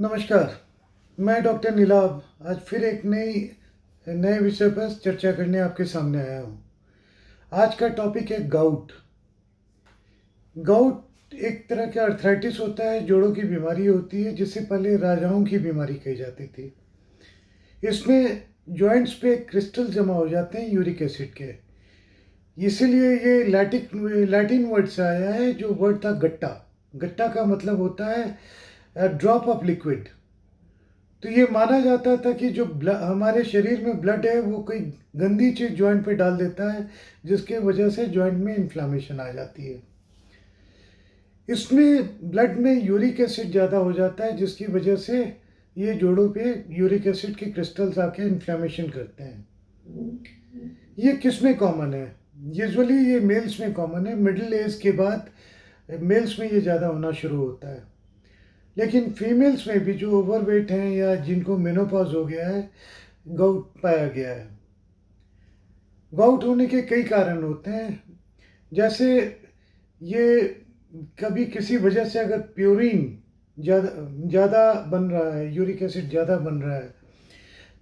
नमस्कार। मैं डॉक्टर नीलाभ आज फिर एक नए विषय पर चर्चा करने आपके सामने आया हूँ। आज का टॉपिक है गाउट। गाउट एक तरह का अर्थराइटिस होता है, जोड़ों की बीमारी होती है जिसे पहले राजाओं की बीमारी कही जाती थी। इसमें जॉइंट्स पे क्रिस्टल जमा हो जाते हैं यूरिक एसिड के। इसीलिए ये लैटिन वर्ड से आया है, जो वर्ड था गट्टा। गट्टा का मतलब होता है ड्रॉप ऑफ लिक्विड। तो ये माना जाता था कि जो हमारे शरीर में ब्लड है वो कोई गंदी चीज़ जॉइंट पे डाल देता है, जिसके वजह से जॉइंट में इन्फ्लामेशन आ जाती है। इसमें ब्लड में यूरिक एसिड ज़्यादा हो जाता है, जिसकी वजह से ये जोड़ों पे यूरिक एसिड के क्रिस्टल्स आके इन्फ्लामेशन करते हैं। ये किस में कॉमन है? यूजुअली ये मेल्स में कॉमन है। मिडिल एज के बाद मेल्स में ये ज़्यादा होना शुरू होता है, लेकिन फीमेल्स में भी जो ओवरवेट हैं या जिनको मेनोपॉज हो गया है, गाउट पाया गया है। गाउट होने के कई कारण होते हैं, जैसे ये कभी किसी वजह से अगर प्यूरिन ज़्यादा ज़्यादा बन रहा है, यूरिक एसिड ज़्यादा बन रहा है,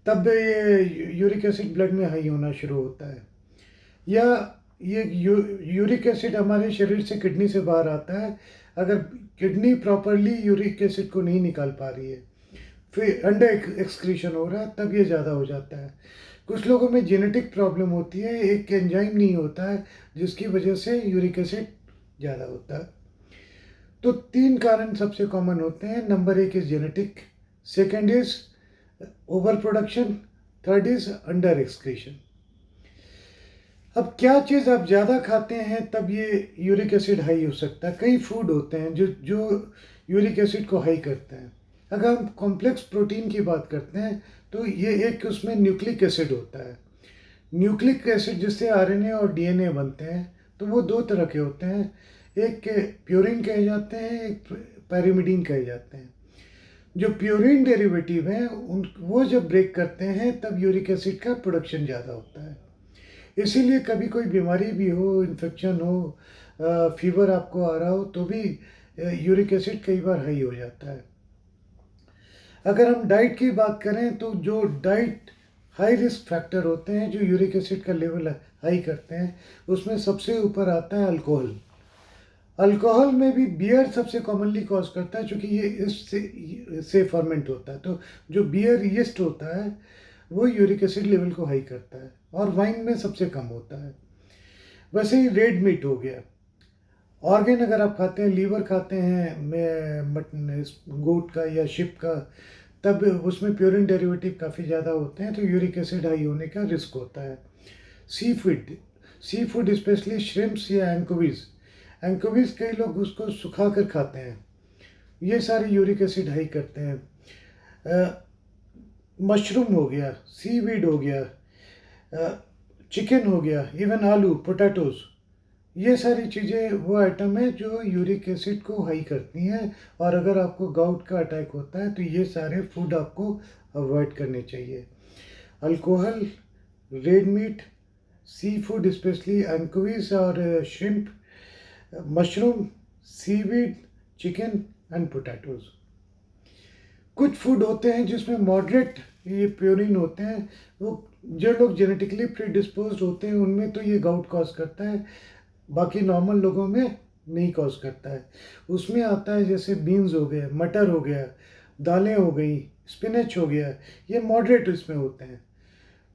तब ये यूरिक एसिड ब्लड में हाई होना शुरू होता है। या ये यूरिक एसिड हमारे शरीर से किडनी से बाहर आता है। अगर किडनी प्रॉपरली यूरिक एसिड को नहीं निकाल पा रही है, फिर अंडर एक्सक्रीशन हो रहा है, तब ये ज़्यादा हो जाता है। कुछ लोगों में जेनेटिक प्रॉब्लम होती है, एक एंजाइम नहीं होता है जिसकी वजह से यूरिक एसिड ज़्यादा होता है। तो 3 कारण सबसे कॉमन होते हैं। Number 1 is genetic, second is over production, third is under excretion. अब क्या चीज़ आप ज़्यादा खाते हैं तब ये यूरिक एसिड हाई हो सकता है। कई फूड होते हैं जो यूरिक एसिड को हाई करते हैं। अगर हम कॉम्प्लेक्स प्रोटीन की बात करते हैं तो ये एक उसमें न्यूक्लिक एसिड होता है। न्यूक्लिक एसिड जिससे आरएनए और डीएनए बनते हैं, तो वो 2 तरह के होते हैं। एक के प्यूरिन कहे जाते हैं, एक पैरिमिडीन कहे जाते हैं। जो प्यूरिन डेरिवेटिव हैं वो जब ब्रेक करते हैं तब यूरिक एसिड का प्रोडक्शन ज़्यादा होता है। इसीलिए कभी कोई बीमारी भी हो, इन्फेक्शन हो, फीवर आपको आ रहा हो, तो भी यूरिक एसिड कई बार हाई हो जाता है। अगर हम डाइट की बात करें तो जो डाइट हाई रिस्क फैक्टर होते हैं जो यूरिक एसिड का लेवल हाई करते हैं, उसमें सबसे ऊपर आता है अल्कोहल। अल्कोहल में भी बियर सबसे कॉमनली कॉज करता है, क्योंकि ये इससे फर्मेंट होता है। तो जो बियर यीस्ट होता है वो यूरिक एसिड लेवल को हाई करता है, और वाइन में सबसे कम होता है। वैसे ही रेड मीट हो गया। ऑर्गन अगर आप खाते हैं, लीवर खाते हैं मटन, गोट का या शिप का, तब उसमें प्यूरिन डेरिवेटिव काफ़ी ज़्यादा होते हैं, तो यूरिक एसिड हाई होने का रिस्क होता है। सी फूड स्पेशली श्रिम्प्स या एंकोवीज। एंकोवीज कई लोग उसको सुखा कर खाते हैं, ये सारे यूरिक एसिड हाई करते हैं। मशरूम हो गया, सीवीड हो गया, चिकन हो गया, इवन आलू, पोटैटोज, ये सारी चीज़ें वो आइटम है जो यूरिक एसिड को हाई करती हैं। और अगर आपको गाउट का अटैक होता है तो ये सारे फूड आपको अवॉइड करने चाहिए। Alcohol, red meat, sea food specially एंकोवीज और shrimp, mushroom, seaweed, chicken and potatoes. कुछ फूड होते हैं जिसमें मॉडरेट ये प्योरिन होते हैं, वो जो लोग जेनेटिकली प्रीडिस्पोज्ड होते हैं उनमें तो ये गाउट कॉज करता है, बाकी नॉर्मल लोगों में नहीं कॉज करता है। उसमें आता है जैसे बीन्स हो गए, मटर हो गया, दालें हो गई, स्पिनच हो गया, ये मॉडरेट इसमें होते हैं।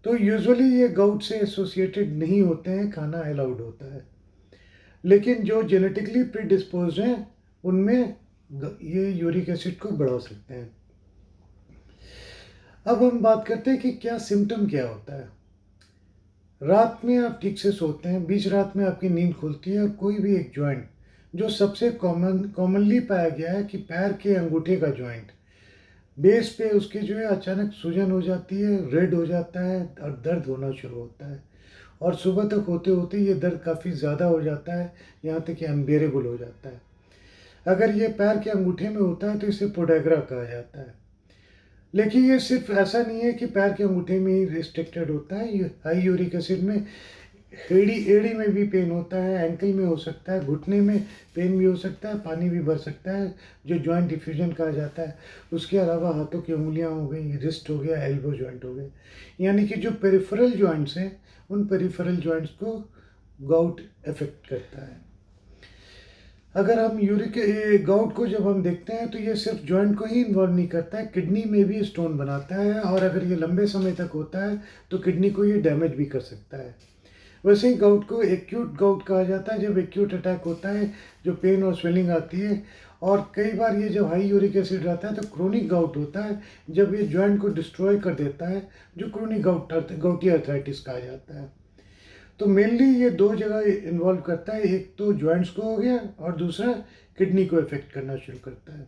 तो यूजुअली ये गाउट से एसोसिएटेड नहीं होते हैं, खाना अलाउड होता है। लेकिन जो जेनेटिकली प्रीडिस्पोज्ड हैं उनमें ये यूरिक एसिड को बढ़ा सकते हैं। अब हम बात करते हैं कि क्या सिम्टम क्या होता है। रात में आप ठीक से सोते हैं, बीच रात में आपकी नींद खुलती है, और कोई भी एक जॉइंट जो सबसे कॉमनली पाया गया है कि पैर के अंगूठे का जॉइंट, बेस पे उसके जो है अचानक सूजन हो जाती है, रेड हो जाता है और दर्द होना शुरू होता है, और सुबह तक होते होते ये दर्द काफ़ी ज़्यादा हो जाता है, यहाँ तक कि अनबेरेबल हो जाता है। अगर ये पैर के अंगूठे में होता है तो इसे पोडेग्रा कहा जाता है। लेकिन ये सिर्फ ऐसा नहीं है कि पैर के अंगूठे में ही रिस्ट्रिक्टेड होता है, ये हाई यूरिक एसिड में एड़ी एड़ी में भी पेन होता है, एंकल में हो सकता है, घुटने में पेन भी हो सकता है, पानी भी भर सकता है जो जॉइंट डिफ्यूजन कहा जाता है। उसके अलावा हाथों की उंगलियां हो गई, रिस्ट हो गया, एल्बो जॉइंट हो गए, यानी कि जो पेरिफेरल जॉइंट्स हैं उन पेरिफेरल जॉइंट्स को गाउट अफेक्ट करता है। अगर हम यूरिक गाउट को जब हम देखते हैं तो ये सिर्फ जॉइंट को ही इन्वॉल्व नहीं करता है, किडनी में भी स्टोन बनाता है, और अगर ये लंबे समय तक होता है तो किडनी को ये डैमेज भी कर सकता है। वैसे ही गाउट को एक्यूट गाउट कहा जाता है जब एक्यूट अटैक होता है, जो पेन और स्वेलिंग आती है। और कई बार ये जब हाई यूरिक एसिड रहता है तो क्रोनिक गाउट होता है, जब ये जॉइंट को डिस्ट्रॉय कर देता है, जो क्रोनिक गाउटी अर्थराइटिस कहा जाता है। तो मेनली ये दो जगह इन्वॉल्व करता है, एक तो जॉइंट्स को हो गया और दूसरा किडनी को इफेक्ट करना शुरू करता है।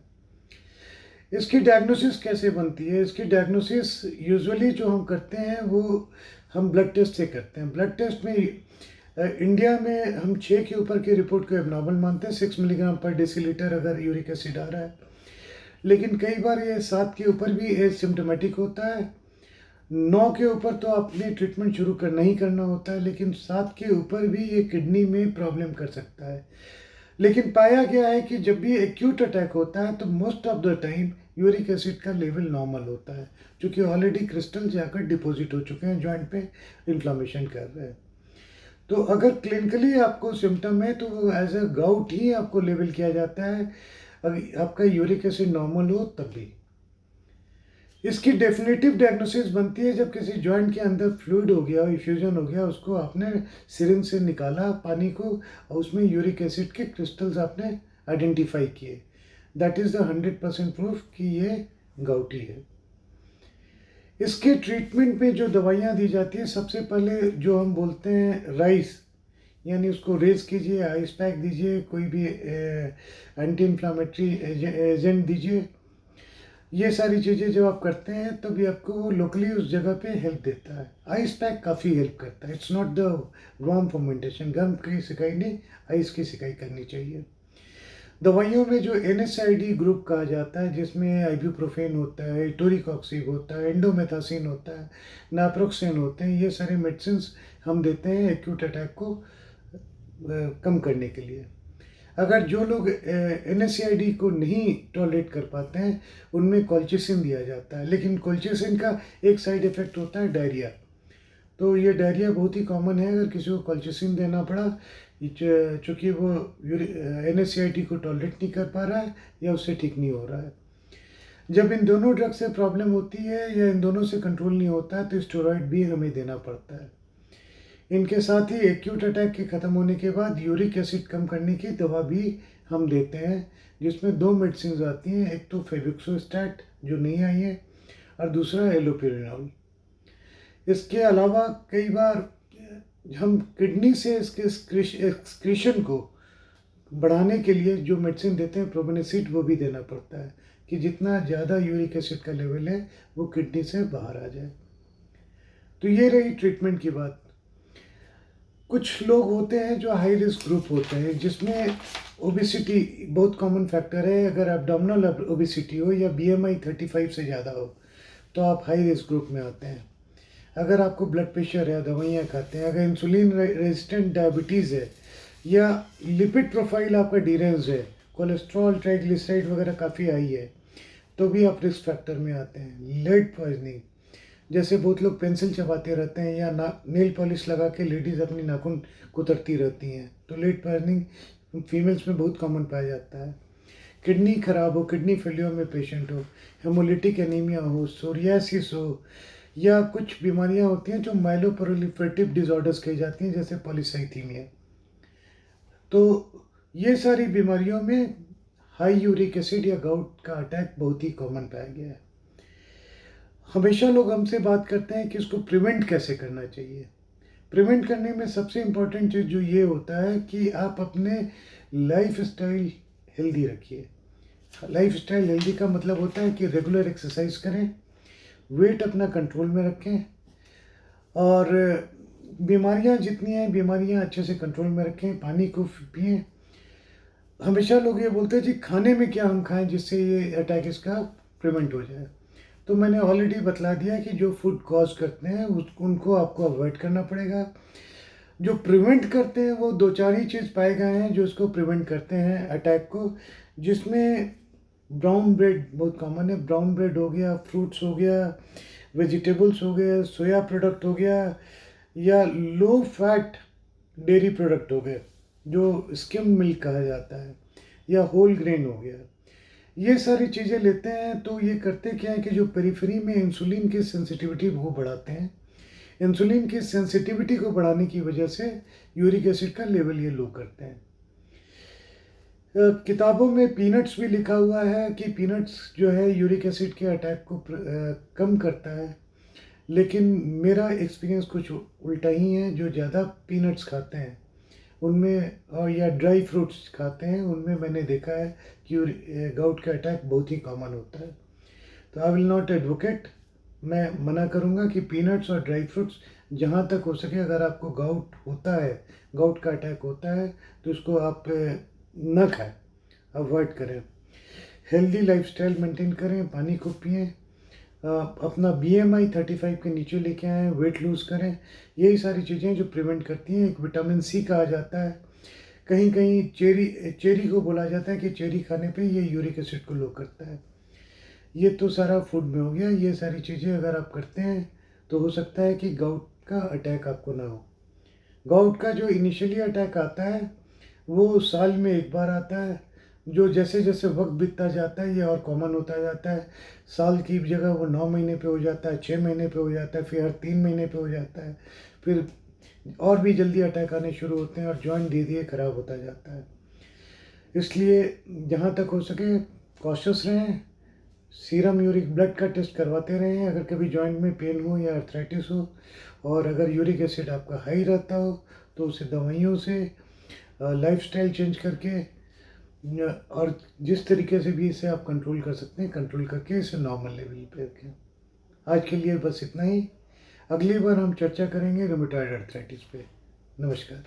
इसकी डायग्नोसिस कैसे बनती है? इसकी डायग्नोसिस यूजुअली जो हम करते हैं वो हम ब्लड टेस्ट से करते हैं। ब्लड टेस्ट में इंडिया में हम 6 के ऊपर की रिपोर्ट को एबनॉर्मल मानते हैं, 6 मिलीग्राम पर डेसीलीटर अगर यूरिक एसिड आ रहा है। लेकिन कई बार ये 7 के ऊपर भी एसिम्टोमेटिक होता है। 9 के ऊपर तो आपने ट्रीटमेंट शुरू करना ही करना होता है, लेकिन 7 के ऊपर भी ये किडनी में प्रॉब्लम कर सकता है। लेकिन पाया गया है कि जब भी एक्यूट अटैक होता है तो most of the time uric acid का लेवल नॉर्मल होता है, क्योंकि ऑलरेडी क्रिस्टल जाकर डिपॉजिट हो चुके हैं जॉइंट पे, इन्फ्लामेशन कर रहे हैं। तो अगर क्लिनिकली आपको सिम्टम है तो वो एज अ गाउट ही आपको लेवल किया जाता है, अगर आपका यूरिक एसिड नॉर्मल हो तब भी। इसकी डेफिनेटिव डायग्नोसिस बनती है जब किसी जॉइंट के अंदर फ्लूइड हो गया, इफ्यूजन हो गया, उसको आपने सिरिंज से निकाला पानी को और उसमें यूरिक एसिड के क्रिस्टल्स आपने आइडेंटिफाई किए। दैट इज़ द 100% प्रूफ कि ये गाउटी है। इसके ट्रीटमेंट में जो दवाइयाँ दी जाती हैं, सबसे पहले जो हम बोलते हैं राइस, यानी उसको रेज कीजिए, आइस पैक दीजिए, कोई भी एंटी इन्फ्लामेटरी एजेंट दीजिए। ये सारी चीज़ें जब आप करते हैं तब ये आपको लोकली उस जगह पे हेल्प देता है। आइस पैक काफ़ी हेल्प करता है। It's not the warm fermentation, गर्म की सिकाई नहीं, आइस की सिकाई करनी चाहिए। दवाइयों में जो NSAID ग्रुप कहा जाता है, जिसमें आइब्यूप्रोफेन होता है, टोरिकॉक्सिब होता है, एंडोमेथासिन होता है, नाप्रोक्सेन होते हैं, ये सारे मेडिसिन हम देते हैं एक्यूट अटैक को कम करने के लिए। अगर जो लोग NSAID को नहीं टॉलरेट कर पाते हैं उनमें कोल्चिसिन दिया जाता है, लेकिन कोल्चिसिन का एक साइड इफ़ेक्ट होता है डायरिया। तो ये डायरिया बहुत ही कॉमन है अगर किसी को कोल्चिसिन देना पड़ा, चूँकि वो NSAID को टॉलरेट नहीं कर पा रहा है या उससे ठीक नहीं हो रहा है। जब इन दोनों ड्रग से प्रॉब्लम होती है या इन दोनों से कंट्रोल नहीं होता है तो स्टेरॉइड भी हमें देना पड़ता है। इनके साथ ही एक्यूट अटैक के ख़त्म होने के बाद यूरिक एसिड कम करने की दवा भी हम देते हैं, जिसमें 2 मेडिसिन आती हैं, एक तो फेविक्सोस्टैट जो नहीं आई है और दूसरा एलोपेरिनॉल। इसके अलावा कई बार हम किडनी से इसके एक्सक्रीशन को बढ़ाने के लिए जो मेडिसिन देते हैं प्रोबेनिसिड, वो भी देना पड़ता है कि जितना ज़्यादा यूरिक एसिड का लेवल है वो किडनी से बाहर आ जाए। तो ये रही ट्रीटमेंट की बात। कुछ लोग होते हैं जो हाई रिस्क ग्रुप होते हैं, जिसमें ओबिसिटी बहुत कॉमन फैक्टर है। अगर एब्डोमिनल ओबिसिटी हो या BMI 35 से ज़्यादा हो तो आप हाई रिस्क ग्रुप में आते हैं। अगर आपको ब्लड प्रेशर है, दवाइयाँ खाते हैं, अगर इंसुलिन रेजिस्टेंट डायबिटीज़ है या लिपिड प्रोफाइल आपका डिरेंज है, कोलेस्ट्रॉल ट्राइग्लिसराइड वगैरह काफ़ी हाई है, तो भी आप रिस्क फैक्टर में आते हैं। लेड पॉइजनिंग, जैसे बहुत लोग पेंसिल चबाते रहते हैं या नेल पॉलिश लगा के लेडीज़ अपनी नाखून कुतरती रहती हैं, तो लेड पॉइजनिंग फीमेल्स में बहुत कॉमन पाया जाता है। किडनी खराब हो, किडनी फेलियर में पेशेंट हो, हेमोलिटिक एनीमिया हो, सोरियासिस हो, या कुछ बीमारियां होती हैं जो माइलोप्रोलिफरेटिव डिसऑर्डर्स कही जाती हैं, जैसे पॉलीसाइथीमिया। तो ये सारी बीमारियों में हाई यूरिक एसिड या गाउट का अटैक बहुत ही कॉमन पाया गया है। हमेशा लोग हमसे बात करते हैं कि इसको प्रिवेंट कैसे करना चाहिए। प्रिवेंट करने में सबसे इम्पोर्टेंट चीज़ जो ये होता है कि आप अपने लाइफ स्टाइल हेल्दी रखिए। लाइफ स्टाइल हेल्दी का मतलब होता है कि रेगुलर एक्सरसाइज करें, वेट अपना कंट्रोल में रखें, और बीमारियां जितनी हैं बीमारियां अच्छे से कंट्रोल में रखें, पानी को पिएं। हमेशा लोग ये बोलते हैं जी खाने में क्या हम खाएं जिससे ये अटैक इसका प्रिवेंट हो जाए। तो मैंने ऑलरेडी बतला दिया कि जो फूड कॉज करते हैं उनको आपको अवॉइड करना पड़ेगा। जो प्रिवेंट करते हैं वो दो चार ही चीज़ पाए गए हैं जो इसको प्रिवेंट करते हैं अटैक को, जिसमें ब्राउन ब्रेड बहुत कॉमन है। ब्राउन ब्रेड हो गया, फ्रूट्स हो गया, वेजिटेबल्स हो गए, सोया प्रोडक्ट हो गया, या लो फैट डेयरी प्रोडक्ट हो गए जो स्किम मिल्क कहा जाता है, या होल ग्रेन हो गया। ये सारी चीज़ें लेते हैं तो ये करते क्या है कि जो पेरिफेरी में इंसुलिन की सेंसिटिविटी वो बढ़ाते हैं। इंसुलिन की सेंसिटिविटी को बढ़ाने की वजह से यूरिक एसिड का लेवल ये लो करते हैं। किताबों में पीनट्स भी लिखा हुआ है कि पीनट्स जो है यूरिक एसिड के अटैक को कम करता है, लेकिन मेरा एक्सपीरियंस कुछ उल्टा ही है। जो ज़्यादा पीनट्स खाते हैं उनमें, और या ड्राई फ्रूट्स खाते हैं, उनमें मैंने देखा है कि गाउट का अटैक बहुत ही कॉमन होता है। तो आई विल नॉट एडवोकेट, मैं मना करूँगा कि पीनट्स और ड्राई फ्रूट्स जहाँ तक हो सके, अगर आपको गाउट होता है, गाउट का अटैक होता है, तो इसको आप न खाएं, अवॉइड करें। हेल्दी लाइफस्टाइल मेंटेन करें, पानी खूब पिएं, अपना BMI 35 के नीचे लेके आएँ, वेट लूज़ करें। यही सारी चीज़ें जो प्रिवेंट करती हैं। एक विटामिन सी कहा जाता है, कहीं कहीं चेरी को बोला जाता है कि चेरी खाने पे ये यूरिक एसिड को लो करता है। ये तो सारा फूड में हो गया। ये सारी चीज़ें अगर आप करते हैं तो हो सकता है कि गाउट का अटैक आपको ना हो। गाउट का जो इनिशियली अटैक आता है वो साल में एक बार आता है, जो जैसे जैसे वक्त बीतता जाता है ये और कॉमन होता जाता है। साल की जगह वो 9 महीने पे हो जाता है, 6 महीने पे हो जाता है, फिर हर 3 महीने पे हो जाता है, फिर और भी जल्दी अटैक आने शुरू होते हैं और जॉइंट धीरे धीरे खराब होता जाता है। इसलिए जहाँ तक हो सके कॉशियस रहें, सीरम यूरिक ब्लड का टेस्ट करवाते रहें अगर कभी जॉइंट में पेन हो या आर्थराइटिस हो, और अगर यूरिक एसिड आपका हाई रहता हो तो उसे दवाइयों से, लाइफस्टाइल चेंज करके, और जिस तरीके से भी इसे आप कंट्रोल कर सकते हैं, कंट्रोल करके इसे नॉर्मल लेवल पे रखें। आज के लिए बस इतना ही। अगली बार हम चर्चा करेंगे रूमेटॉइड आर्थराइटिस पे। नमस्कार।